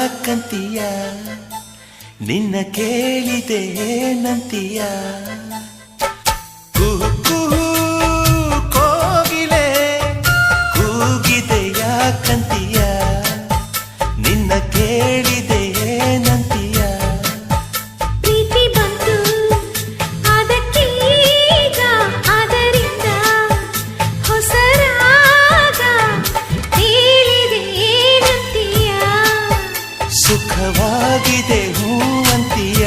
ಯಾಕಂತೀಯ ನಿನ್ನ ಕೇಳಿದೆ ಏನಂತೀಯ ಕುಹು ಕುಹು ಕೋಗಿಲೆ ಕೂಗಿದೆ ಯಾಕಂತೀಯ ನಿನ್ನ ಕೇಳಿದೆ ಏನಂತೀಯ ಪ್ರೀತಿ ಬಂತು ಅದಕ್ಕೀಗ ಅದರಿಂದ ಹೊಸರಾಗ ಹೇಳಿದೆ ಏನಂತೀಯ ಸುಖವಾಗಿದೆ ಹೂ ಅಂತೀಯ